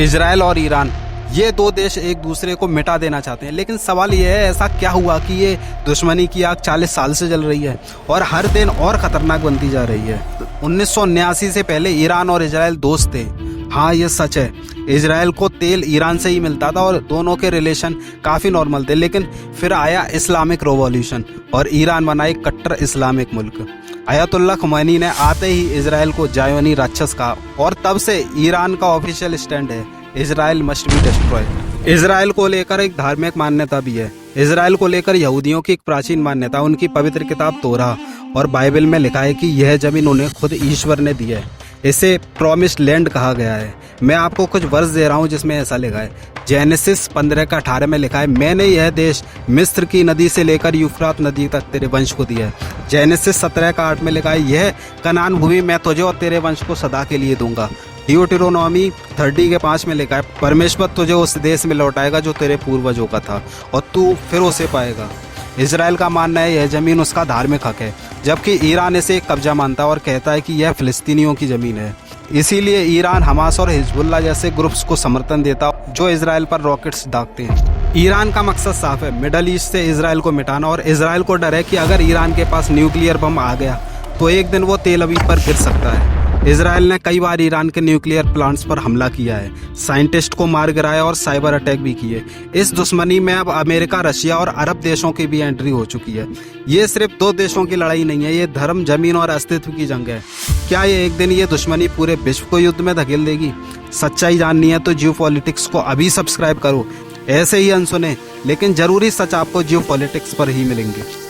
Israel और Iran, ये दो देश एक दूसरे को मिटा देना चाहते हैं, लेकिन सवाल ये है ऐसा क्या हुआ कि ये दुश्मनी की आग 40 साल से जल रही है और हर दिन और खतरनाक बनती जा रही है। 1979 से पहले ईरान और इजराइल दोस्त थे। हाँ, ये सच है। इजराइल को तेल ईरान से ही मिलता था और दोनों के रिलेशन काफ़ी नॉर्मल थे, लेकिन फिर आया इस्लामिक रिवॉल्यूशन और ईरान बना एक कट्टर इस्लामिक मुल्क। अयतुल्ला खुमैनी ने आते ही इजराइल को जायोनी राक्षस कहा और तब से ईरान का ऑफिशियल स्टैंड है Israel must be destroyed. Israel को लेकर एक धार्मिक मान्यता भी है। इजराइल को लेकर यहूदियों की एक प्राचीन मान्यता, उनकी पवित्र किताब तोरा और बाइबल में लिखा है कि यह जमीन उन्हें खुद ईश्वर ने दी है। इसे प्रॉमिस्ड लैंड कहा गया है। मैं आपको कुछ वर्ष दे रहा हूँ जिसमें ऐसा लिखा है। जेनेसिस 15:18 में लिखा है, मैंने यह देश मिस्र की नदी से लेकर यूफ्रात नदी तक तेरे वंश को दिया है। जेनेसिस 17:8 में लिखा है, यह कनान भूमि मैं तुझे और तेरे वंश को सदा के लिए दूंगा। ड्यूटेरोनॉमी 30:5 में लिखा है, परमेश्वर तुझे उस देश में लौटाएगा जो तेरे पूर्वजों का था और तू फिर उसे पाएगा। इजराइल का मानना है यह जमीन उसका धार्मिक हक है, जबकि ईरान इसे एक कब्जा मानता है और कहता है कि यह फिलिस्तीनियों की जमीन है। इसीलिए ईरान हमास और हिजबुल्लाह जैसे ग्रुप्स को समर्थन देता जो इजराइल पर रॉकेट्स दागते हैं। ईरान का मकसद साफ है, मिडल ईस्ट से इजराइल को मिटाना, और इजराइल को डर है कि अगर ईरान के पास न्यूक्लियर बम आ गया तो एक दिन वो तेल अवीव पर गिर सकता है। इजराइल ने कई बार ईरान के न्यूक्लियर प्लांट्स पर हमला किया है, साइंटिस्ट को मार गिराया और साइबर अटैक भी किए। इस दुश्मनी में अब अमेरिका, रशिया और अरब देशों की भी एंट्री हो चुकी है। ये सिर्फ दो देशों की लड़ाई नहीं है, ये धर्म, जमीन और अस्तित्व की जंग है। क्या ये एक दिन ये दुश्मनी पूरे विश्व को युद्ध में धकेल देगी? सच्चाई जाननी है तो जियो पॉलिटिक्स को अभी सब्सक्राइब करो। ऐसे ही अनसुने लेकिन जरूरी सच आपको जियो पॉलिटिक्स पर ही मिलेंगे।